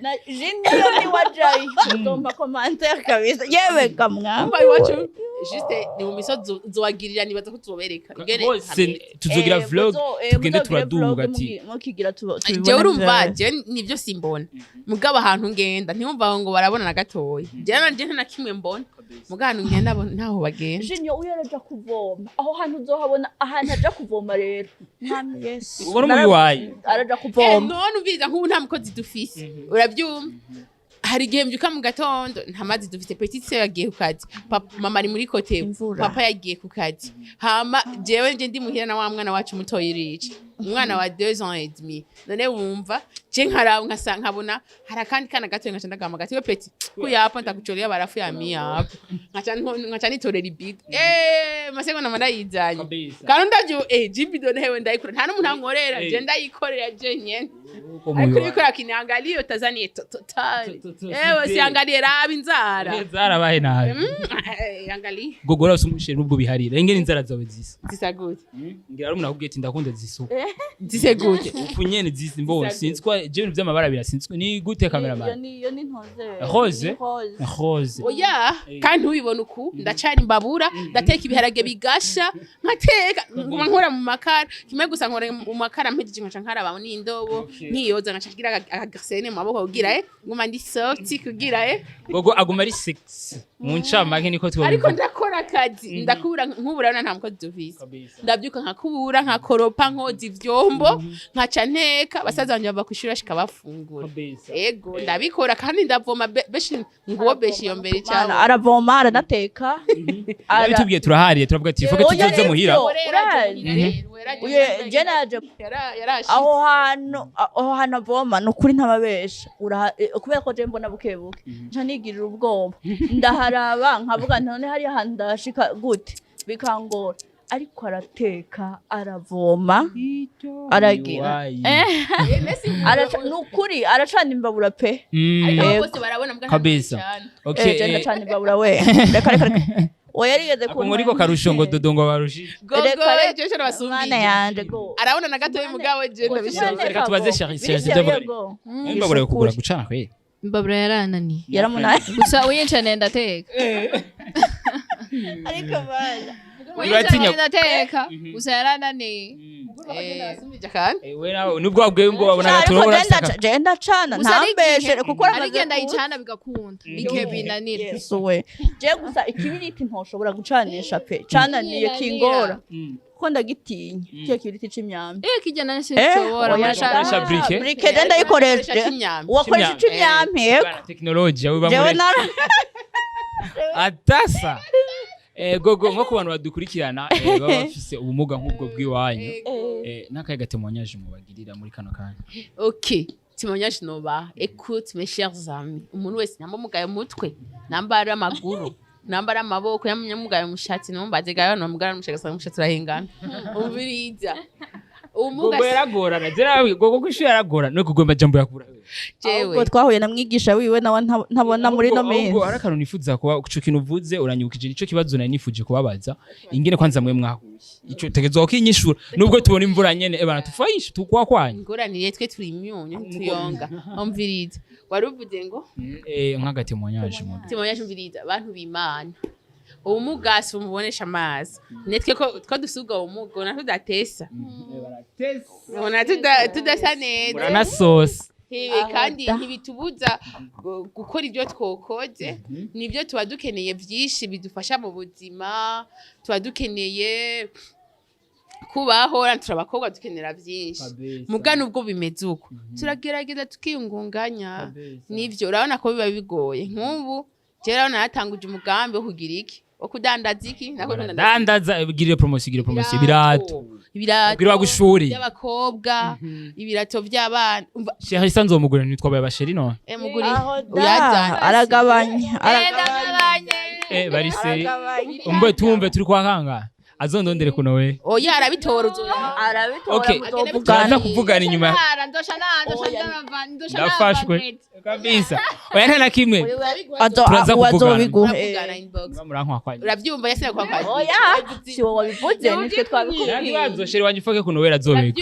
na jiniyo ni wajayi ndomba commentaire kabisa yewe kamwamba iwacu juste ni mu misozi zowagirira nibaza ko tuzobereka bose tuzogira vlog tugende turaduga ati mukigira tubibona je urumva je nivyo simbona mugabo ahantu ngenda ntiwumva ngo barabona na gatoyi je nanje nta kimwe mbona mugano ngenda ntaho bagenda jiniyo uyaraja kuvoma aho hantu uzohabona ahantu aja kuvoma rero mwami Yesu ubona muri wayi araja kuvoma none ubiza nk'ubu nta mukozi dufise urabyumva hari igihe mbyuka mu gatondo nta mazi dufite petite sœur yagiye ku kazi mama ari muri kote papa yagiye ku kazi hama jewe nje ndi muhira na wa mwana wacu mutoyi rica umwana wa 2 ans et demi none wumva je nkabona hari akandi kana gato ngaca ndagama gati we petit kuyapa ndakuchorera barafu ya miyapo ngaca nitorera ibido masego na mandayizanye kandi ndavyo jibido newe ndayikora nta n'umuntu ankorera je ndayikorera je nyene ariko nikora kinangalio Tanzania total siangalie rabi inzara zarabaye nabi angali gogora usumushe nubwo biharira ingene inzara zawe zisa gute ngira rumuna kubwiye ati ndakunda zisuka zise gute upunyene zisi mbo sinzwa je ibintu by'amabara birasinzwe ni gute cameraman yo ni ntoze rose oya kandi ubibona uku ndacari imbabura ndateka ibiharage bigasha nkateka nguma nkora mu makara kimwe gusa nkora mu makara mpejeje nkaca nkaraba n'indobo nkiyoza nkaca kigira agasene mu maboko kugira nguma ndi soft kugira gogo aguma ari sexy mu ncamake niko twobivuga ariko ndakora akazi ndakubura nk'uburana nta mukozi dufise ndabyuka nkakubura nkakoropa nkoza ivyombo nkaca nteka basaza banje bava kwishura shika bafungura ego ndabikora kandi ndavoma beshi nguwo beshi yo mbere cyane aravoma aranateka bitubwiye turahariye turavuga ati ifoke tuzoze muhira je naje aho hano avoma nukuri ntababesha kubera ko je mbona bukebuke nca nigirira ubwoba ndaharaba nkavuga none hari ahantu ndashika gute bikangora ariko arateka aravoma aragira nukuri aracana imbabura pe bose barabona kabisa okay ndacana imbabura we reka oya yarigeze ko ngoriko karusho ngo dodongo barushi gogo je cyo basumbiye mwana yanje go arabona na gato y'umugabo je ndabishaka reka tubaze Cherissa ndavuga imbabura yo kugura gucana kwe imbabura yarananiye yaramunani gusa uyincane ndateka ariko bana uratinya ndateka gusa yarananiye we nawe nubwo wabwiye ngo wabona gaturora je ndacana ntambeshe kuko arigenda yicana bigakunda igihe binanira yesuwe je gusa ikibiriti ntoshobora gucanisha pe cananiye kingora ko ndagitinya kiyo kibiriti c'imyambi kijana sinshobora mashasha brike je ndayikoresha wakoresha c'imyambi yego technology we bamure atasa gogo nko ku bantu badukurikirana baba bafise ubumuga nk'ubwo bw'iwanyu n'akaye gatemonyaje mu bagirira muri kano kanya okay témoignage noba écoute mes chers amis umuntu wese namba mugaye umutwe namba ari amaguru namba ari amaboko yamugaye umushatsi nombaze gayo nomugara umushaka umushatsi urahingana umviriza gogo yaragorana jerawe gogo kwishura yaragorana no kugomba jambo yakura ubwo twahuye na mwigisha wiwe nawe ntabona muri no mezi ubwo arakano nifuza kuba ico kintu uvuze uranyukije nico kibazo nari nifuje kubabaza ingene kwanza mwe mwahuye ico tegezwa ko inyishura nubwo tubona imvura nyene ebana tufayisha tukwakwanya ngoranire twe turi imyunyu tuyonga umviriza waruvuze ngo nkagati mu nyaje mu témoignage umviriza abantu b'Imana ubumuga si umubonesha amazi netwe ko dusuga ubumuga na tudatesa ubona tudasa neza uranasosa kandi ntibitubuza gukora ibyo twokoze nibyo tuba dukeneye byinshi bidufasha mu buzima tuba dukeneye kubaho turabakobwa dukenera byinshi muga nubwo bimeze uko turagerageza tukiyungunganya nivyo urabona ko biba bigoye nk'ubu jera natanguje umugambi wo kugira iki wo kudandaza iki dandaza igire promotion birato bwira gushuri y'abakobwa ibirato by'abana Cherissa nzomugura nitwabaye abasheri no muguri uyazana aragabanya barise umbe tumve turi kwa kanga azondondere kuno we oya arabitora okay turaza kuvugana inyuma ndafashwe kabisa oya nta kimwe turaza kuvugana murankwa kwanye urabyumva yasina kwa kwanye oya si wowe wabivuze nitwe twabikubwiye ntibazo sheri wanje ufoke kuno we razobeka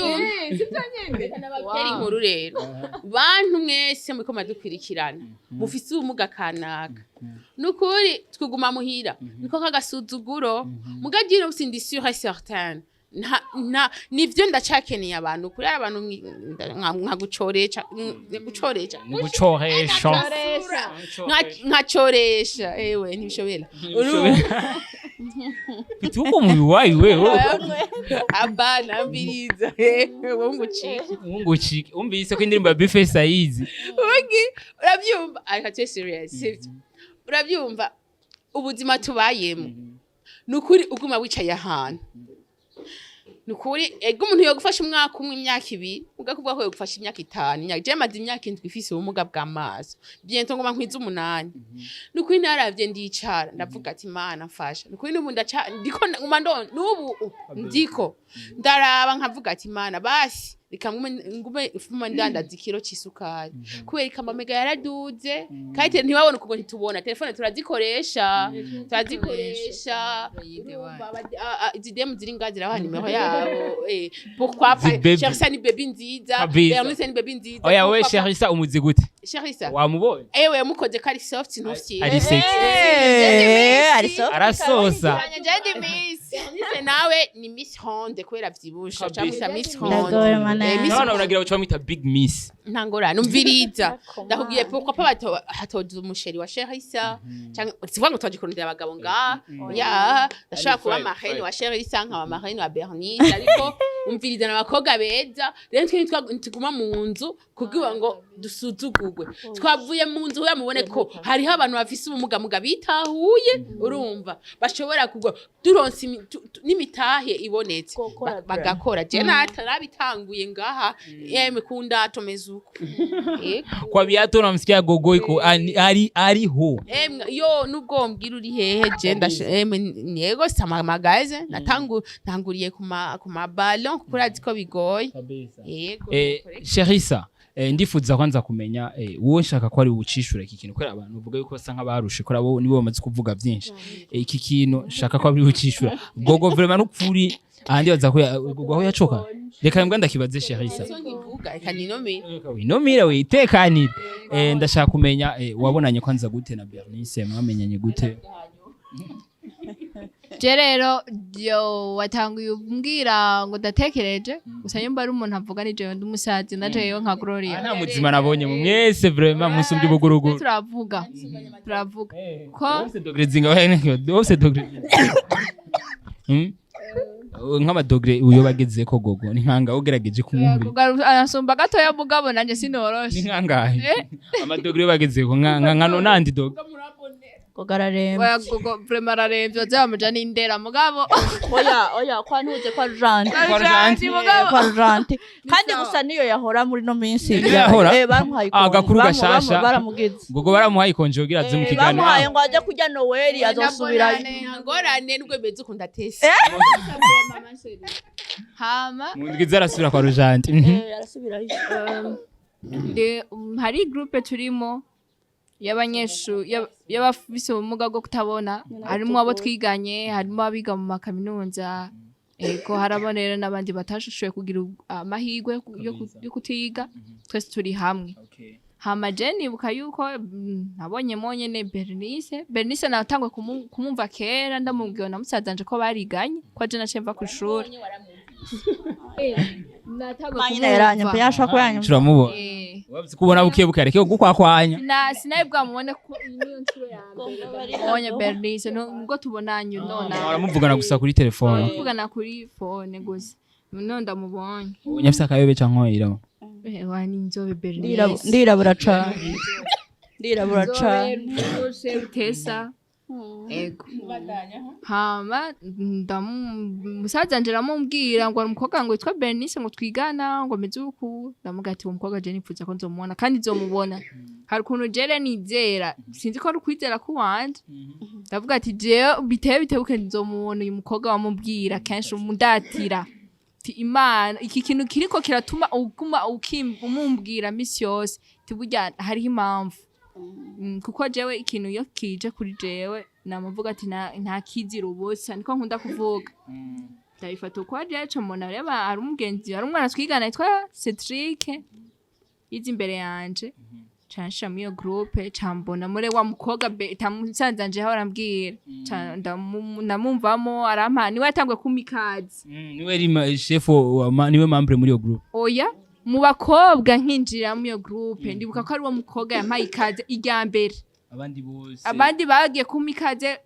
bakeri inkuru rero bantu mwese muri ko madukwirikirana mufise ubumuga kanaka nukuri twuguma muhira niko kagasuzuguro mugagire usindi sur certain nivyo ndacakeneye abantu kuri abantu nkagucoresha nkacoresha ewe ntibishobera bituko mu wayi wewe abana mbiriza wunguciki umvise ko indirimbo ya bife saizi urabyumva ariko twe serious urabyumva ubuzima tubayemo nukuri uguma wicaye ahantu nukuri ego umuntu yogufasha umwaka umwe imyaka ibiri ugakuvuga ko yogufasha imyaka 5 je maze imyaka 7 ifise ubumuga bw'amaso biento ngoma nkwiza 8 nukuri naravye ndicara ndavuga ati mana mfasha nukuri nubu ndiko nguma nubu ndiko ndaraba nkavuga ati mana basi ngume ifuma ndandaza ikiro c'isukari kubera ikamamega yaraduze kandi ntiwabona kuko ntitubona telefone turazikoresha izidemu ziri ngazi raho nimero yabo pourquoi pas Cherissa ni baby nziza Bernice ni baby nziza oya we Cherissa umuzi gute Cherissa wamubonye ewe mukoze kari soft ntufye ari sexy ari soft arasosa njye miss Bernice nawe ni Miss Honde kwera vyibusha cyangwa Miss Honde none uragira uco bamwita big miss ntangora numviriza ndakubwiye pourquoi pas hatoza umusheri wa Cherissa cyangwa sivuga ngo twagikorondera abagabo nga ya ndashaka kuba marraine wa Cherissa nkaba marraine wa Bernice ariko umviriza n'abakobwa beza rero ntituguma mu nzu kugira ngo dusuzugurwe twavuye mu nzu yamubone ko hariho abantu bafise ubumuga bitahuye urumva bashobora kugwa duronse n'imitahe ibonetse bagakora je natarabitanguye ngaha yeme kunda tomezuko kwa biato namsikia gogo iko ariho yo nubwo mbwira uri hehe je yego sama magaze natanguriye ku maballon kurazi ko bigoye yego Cherissa ndifuza kwanza kumenya wowe nshaka ko ari ucishura iki kintu kwera abantu uvuga yuko basa nk'abarushe kora bo nibo bamaze kuvuga byinshi iki kintu nshaka ko ari ucishura gogo vraiment n'ukuri ahandi baza ko aho yacoka reka mbwa ndakibaze Cherissa winomira witekanire ndashaka kumenya wabonanye kwanza gute na Bernice mwamenyanye gute je rero watanguye umbwira ngo ndatekereje gusa nyumva ari umuntu avuga ni jewe ndumusazi na jewe nka Gloria nta muzima nabonye mu mwese vraiment musumbye ubuguruguru turavuga ko ose dogre zinga ose dogre nk'amadogre uyo bageze ko gogo ni nkanga ugerageje kumwumvira arasumba gatoya mugabo nanje sinoroshe ni nkangahe amadogre bageze ko nkano nandi dog gogo araremba oya gogo vraiment araremvye bazamuja n'indera mugabo oya kwa ntuze kwa Janti mugabo kwa Janti kandi gusa niyo yahora muri no minsi Niyo yahora? bamuhaye Agakuru gashasha. baramugize Gogo baramuhaye konje kugira aze mu kiganiro. bamuhaye ngo aje kurya Noel azosubirayo ngorane nubwo bimeze ukunda tese hama Mu ndwi zarasubira kwa Rujanti. arasubirayo hari groupe turimo y'abanyeshuri y'abafise ubumuga bwo kutabona harimo abo twiganye harimo abiga mu makaminuza ego harabonera n'abandi batashushoye kugira amahirwe yo kutiga twese turi hamwe hama je nibuka yuko nabonye nyene Bernice natangwe kumumva kera ndamubwiye na musazanje ko bariganye ko je nace mva ku ishuri natangwe kumumva Turamubona. Wabzi kubona bukebuke areke gukwakwanya. Sinabwa mubone ko niyo ncuro ya mbere onye Bernice ngo tubonanye none Baramuvugana gusa kuri telefone. tuvugana kuri phone gusa none ndamubonye Unyafise akayobe canke iramo. wani inzobe Bernice ndirabura cane utesa ego hama musaza nje ramubwira ngo umukobwa ngo yitwa Bernice ngo twigana ngo mezuku ndamugati uwo mukobwa je nipfuza ko nzomubona kandi nzomubona hari ukuntu jere nizera sinzi ko ari kwizera ku wanje ndavuga ati je bitebuke nzomubona uyu mukobwa wamubwira kenshi umudatira Imana iki kintu kiriko kiratuma uguma umumbwira misi yose tiburya hariho impamvu kuko jewe ikintu yo kije kuri jewe namuvuga ati nta kizira ubusa niko nkunda kuvuga ndabifata uko aje mbona reba ari umugenzi ari umwana twigana yitwa Cedric yize imbere yanje cansha mu iyo groupe cambona muri wa mukobwa tamusanzanje aho arambwira ndamumvamo arampa niwe yatangwe kumikazi Niwe ri chef niwe membre muri iyo group. Oya mu bakobwa nkinjira mu iyo groupe ndibuka ko ari wo mukobwa yampaye ikaze irya mbere abandi bagiye kumikaze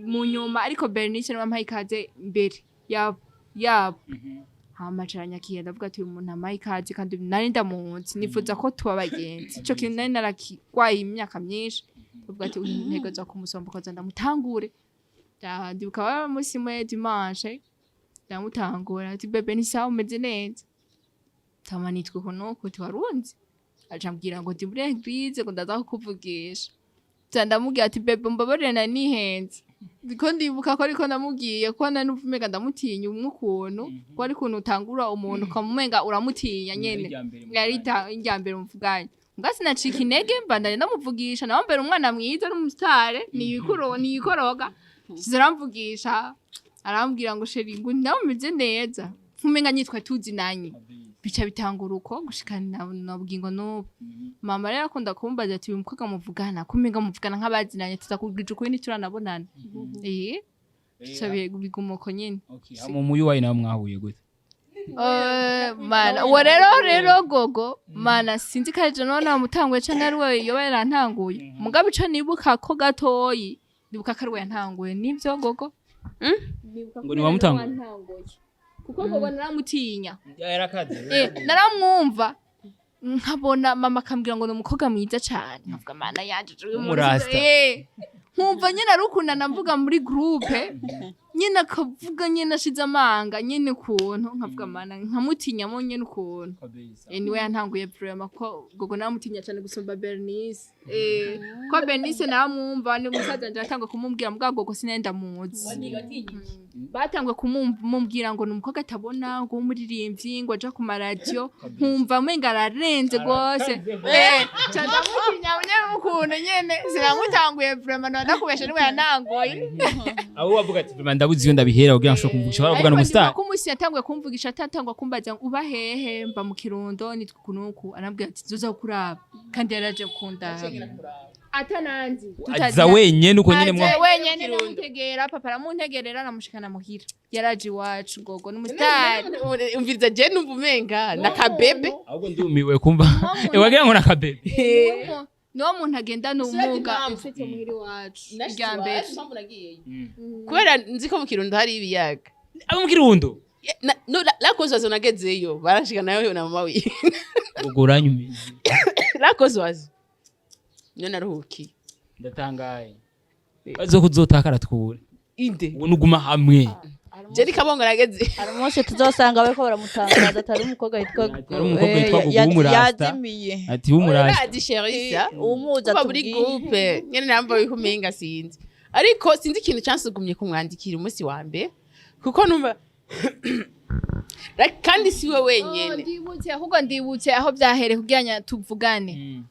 mu nyuma ariko Bernice niwe yampaye ikaze mbere yabo hamacaranya kiye ndavuga ati uyu muntu amaye ikaze kandi nari ndamuzi nifuza ko tuba abagenzi ico kintu nari narakwaye imyaka myinshi ndavuga ati uyu ntego za kumusomba ko ndamutangure ndibuka wa musi mwe dimanche ndamutangura ati bebe ni sawa umeze neza tamanitwe kuno kuti warunzi acambwira ngo ndi muri eglise ngo ndaza kukuvugisha ndamubwira ati bebe mbabarire na nihenze Biko ndibuka ko ariko namubwiye ko nanuvumega ndamutinya umwukuntu ko ari kuntu utangura umuntu kamumenga uramutinya nyene yari injyambere umuvuganye ngasi nacika intege mbandanye namuvugisha nawe mbere umwana mwiza n'umustare niyikoroga ziramvugisha arambwira ngo sheri ngo nawe umeze neza fumenga nyitwa tuzi nanyi bica bitangura uko gushikana nabwingo no mama rero akunda kumbaza ati uyu mukobwa muvugana kumenga muvugana nk'abazinanye tuzakugije ukuri nituranabonana sabe bigumuko nyene mu muyu wayi nawe mwahuye gute mana uwo rero gogo mana sinzi kaje none amutangwe canke ari we yoba yarantanguye mugabe ico nibuka ko gatoyi ndibuka ko ari we yantanguye nivyo gogo ngo ni wamutanguye kuko gogo naramutinya yarakaze naramwumva nkabona mama akambwira ngo ni umukobwa mwiza cyane nkavuga mana yanje nkumva nyine ari ukuntu namvuga muri groupe nyine akavuga nyine ashize amanga nyine ukuntu nkavuga mana nkamutinyamo nyine ukuntu niwe yantanguye vraiment ko gogo namutinya cyane gusumba Bernice ko Bernice namwumva ni umusaza wanje atangwa kumubwira mbwa gogo sinenda muzi batangwe kumubwira ngo numukobwa atabona ngo umuririmbyi ngo aja ku maradio nkumva menga ararenze gose cyane mutinya ukuntu nyene sinamutanguye vraiment ndakubesha niwe yanangoye abo bavuga ati ndabuzi yo ndabihera kugira ngo kumvugisha baravuga no mustar kumusi yatangwe kumvugisha atatangwa kumbaza uba hehe mba mu Kirundo nitwe kunuku arambwira ati zoza kuraba kandi yaraje gukunda atananzi tutaza wenyene uko nyene mwa wenyene namutegera papa aramuntegerera namushikana muhira yaraje iwacu gogo n'umustari umviriza je numva umenga nakabebe ahubwo ndumiwe kumva wagira ngo nakabebe no muntu agenda n'umuga ufite muhiri wacu ryambere kubera nzi ko mu Kirundo hari ibiyaga abo mu Kirundo no lakozwazo nagezeyo barashika nayo na mama wi uguranyumize lakozwazo nyo naruhuki ndatangaye bazokuzotakara twure inde ubu nuguma hamwe Jeri kabongo rageze hari umunsi tuzosanga bariko baramutangaza atari umukobwa yitwa Ari umukobwa yitwa Gugu w'umurasta. yazimiye ati w'umurasta urazi Cherissa umuza kuba muri tubwiye groupe nyene namba bikumenga sinzi ariko sinzi ikintu cansugumye kumwandikira umunsi wa mbere kuko numva kandi siwe wenyene ndibutse aho byahereye kugira tuvugane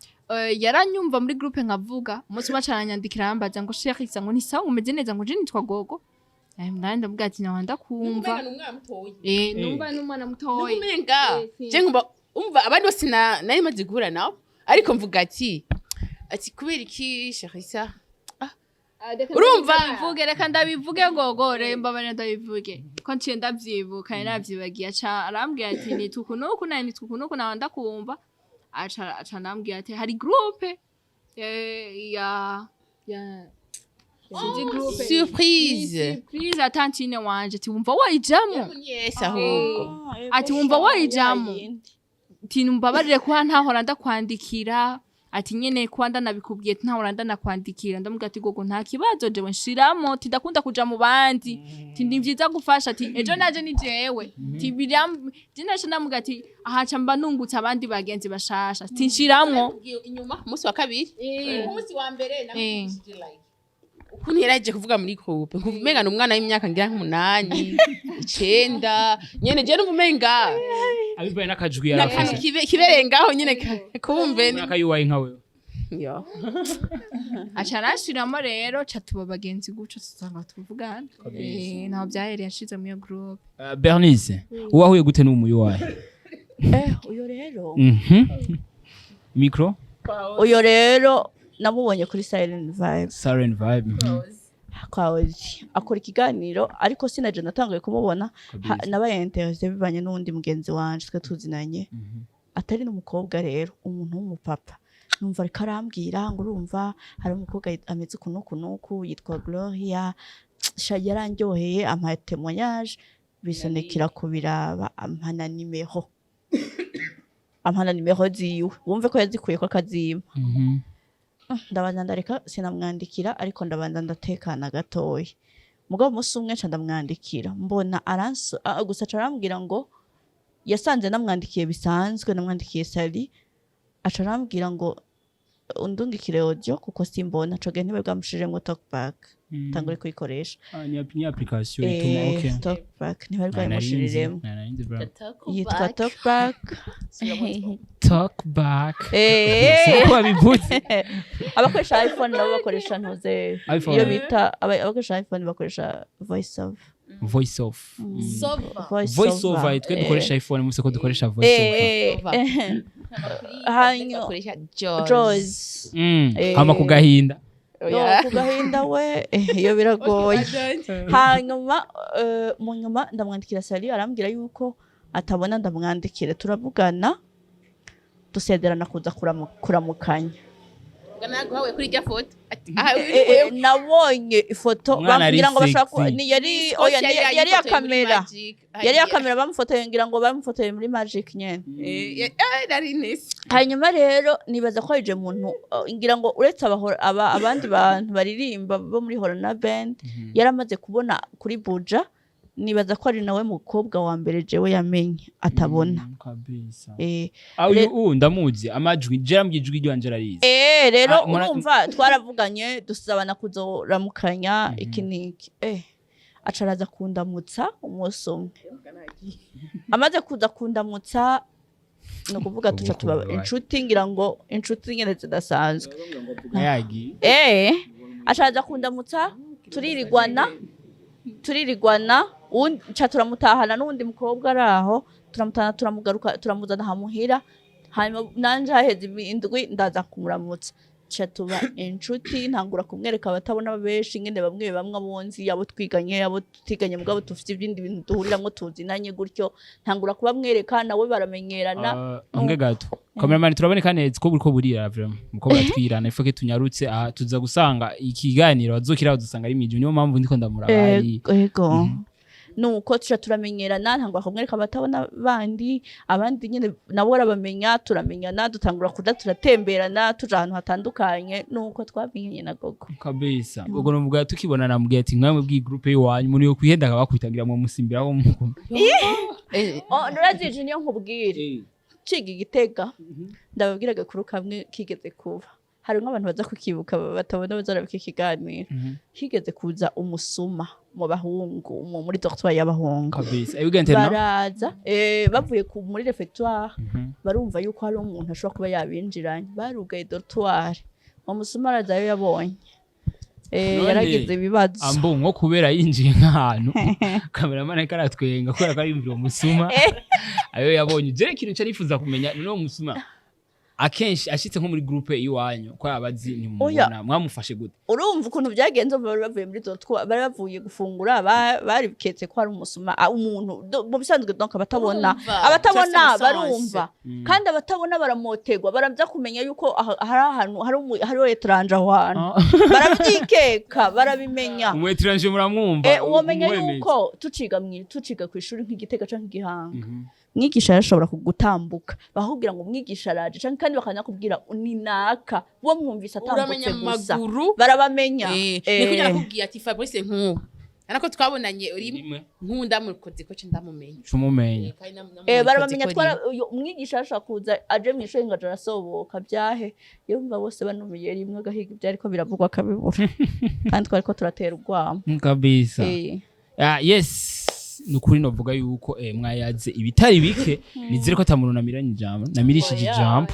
yaranyumva muri groupe nkavuga umunsi umwe aranyandikira yambaza ngo Cherissa ngo ni sawa umeze neza ngo je nitwa Gogo nandi ndavuga ati nawe ndakumva numva n'umwana mutoyi numenga je ngumva umva abandi bose nari maze guhura nawe ariko mvuga ati kubera iki Cherissa urumva reka ndabivuge Gogo remba bane ndabivuge ko nciye ndavyibuka navyibagiye aca arambwira ati nitukunuku nawe ndakumva aca nambwira ati hari groupe ya surprise atantine wanje ati wumva wayijamo yes ahubwo ati wumva wayijamo ati numbabarire kuba ntahora ndakwandikira ati nyene kuba ndanabikubwiye ntahora ndanakwandikira ndamubwira ati Gogo nta kibazo jewe nshiramo ati ndakunda kuja mu bandi ati ni vyiza gufasha ati ejo naje ni jewe ati jinashe ndamubwira ati ahaca mba nungutse abandi bagenzi bashasha ati nshiramo inyuma umunsi wa kabiri umunsi wa mbere namukishije like ukuntu yaraje kuvuga muri groupe nkuvumenga n'umwana w'imyaka ngira nk'8 9 nyene je n'uvumenga abibaye nakajwi yarafise kiberengaho nyene kumve nakayuwaye nkawe yo aca arashiramo rero ca tuba bagenzi guco sanga tuvugana naho byahereye yashize muri iyo groupe Bernice uwahuye gute n'umuyo wawe uyo rero micro uyo rero namubonye kuri Silent Vibe akora ikiganiro ariko sinaje natanguye kumubona nabaye interesse bivanye n'undi mugenzi wanje twe tuzinanye atari n'umukobwa rero umuntu w'umupapa numva ariko arambwira ngo urumva hari umukobwa ameze kunuku yitwa Gloria yarandyoheye ama témoignage bisonekira kubiraba ampana nimero ziwe wumve ko yazikuye ko akazima ndabanza ndareka sinamwandikira ariko ndabanza ndatekana gatoya mugabo umunsi umwe nca ndamwandikira mbona gusa arambwira ngo yasanze namwandikiye bisanzwe namwandikiye sali aca arambwira ngo undungikire audio kuko simbona coge ntibe bwamushiremo talkback tangure kuyikoresha ni application ituma okay talkback ntibari bwamushiremo yitwa talkback ko bivuze abakoresha iPhone nabo bakoresha ntuze iyo bita abakoresha iPhone bakoresha voice off twe dukoresha iPhone muse ko dukoresha voice off hanyo Jaws hama kugahinda kugahinda we iyo biragoye hanyuma mu nyuma ndamwandikira Sali arambwira yuko atabona ndamwandikire turavugana dusezerana kuza kuramukanya naguhawe kuri irya foto nabonye ifoto bambwira ngo bashaka yari ya kamera bamufotoye ngira ngo bamufotoye muri Magic nyene hanyuma rero nibaza ko aje muntu ngira ngo uretse abandi bantu baririmba bo muri Horona Band yaramaze kubona kuri Buja nibaza ko ari nawe mukobwa wa mbere jewe yamenye atabona kabisa ndamuzi amajwi jerambijwi ryo Angela rero urumva twaravuganye dusabana kuzoramukanya ikiniki acaraza kundamutsa umunsi umwe amaze kuza kundamutsa no kuvuga tuca tuba inshuti ngira ngo inshuti nyene zidasanzwe acaraza kundamutsa turirigwana unca turamutahana n'undi mukobwa araho turamutana turamugaruka turamuzana hamuhira hanyuma nanje haheze indwi ndaza kumuramutsa cha tuba inshuti ntangura kumwereka abatabona benshi ngene bamwe abonzi abo twiganye abo tutiganye mugabo tufite ibindi bintu duhuriramwo tuzinanye gutyo ntangura kuba mwereka nawe baramenyerana onge gato cameraman turaboneka neza ko buriko burira vraiment muko batwirana ifoke tunyarutse tuza gusanga ikiganiro azokira dusanga ari mwijwe niyo mpamvu ndiko ndamurabari yego nuko tuca turamenyerana ntangwa kumwereka abatabona bandi abandi nyine nabo barabamenya turamenyana dutangura kuja turatemberana tuja ahantu hatandukanye nuko twamenyanye na gogo kabisa ubwo numvuga tukibona namubwiye ati mwamwe bw'i groupe yiwanyu muri yo kwihenda akabakwitangira mu musimbiraho mu nurazi niyo nkubwire ciga igitega ndababwiraga kuri kamwe kigeze kuba hari nk'abantu baza kukibuka batabona bazarabika ikiganiro higeze kuza umusuma mu bahungu muri dortoir y'abahungu kabisa baraza bavuye muri refectoire barumva yuko hari umuntu ashobora kuba yabinjiranye barugaye dortoir umusuma arazayo yabonye yarageze ibibazo ambo nko kubera yinjiye nk'ahantu cameraman ariko aratwenga kubera ko yumvira umusuma ayo yabonye je ikintu cyo nifuza kumenya ni no musuma akenshi ashitse nko muri groupe iwanyu ko abazi ni mubona mwamufashe gute urumva ukuntu byagenze bari bavuye muri dortoir bari bavuye gufungura bari biketse ko ari umusuma umuntu mu bisanzwe donc abatabona barumva kandi abatabona baramotegwa baramza kumenya yuko hari ahantu hari etranje aho hantu barabyikeka barabimenya umwe etranje muramwumva uwomenya yuko tuciga ku ishuri nk'igitega canke igihanga mwigisha yarashobora kugutambuka bakubwira ngo mwigisha araje canke kandi bakanyakubwira uninaka bo mwumvise atambutse gusa barabamenya niko nakubwiye ati Fabrice nk'ubu ariko twabonanye uri nkunda mukoze ko cyo ndamumenye cumumenye barabamenya umwigisha arashaka kuza aje mwishuri ngo arasoboka byahe yumva bose banumiye rimwe gahiga byari ko biravugwa kabibura kandi twari ko turatera urwamo kabisa yes nukuri novuga yuko mwayaze ibitari bike nizere ko atamuntu namirishije ijambo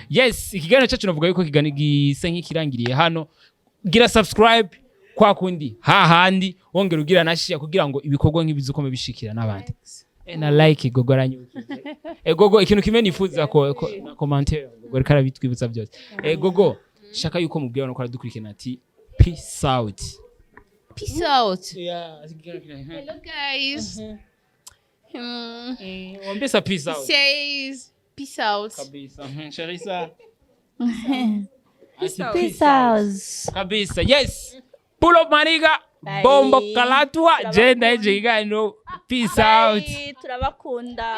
yes ikiganiro cyacu novuga yuko gisa nk'ikirangiriye hano gira subscribe kwa kundi hahandi wongera ugira na share kugira ngo ibikorwa nk'ibizuko bishikira n'abandi na like gogo aranyukize gogo ikintu kimwe nifuza ko na commentaire gogo reka rabitwibutsa byose gogo shaka yuko mubwira no ko aradukurikirana ati peace out. Peace out. Yeah. Hello guys. Wambesa peace out. Says peace out. Kabisa. Cherissa. Peace out. Kabisa. Yes. Pull up maniga. Bombo kalatwa. Jenda ejiga no. Peace out. Turabakunda.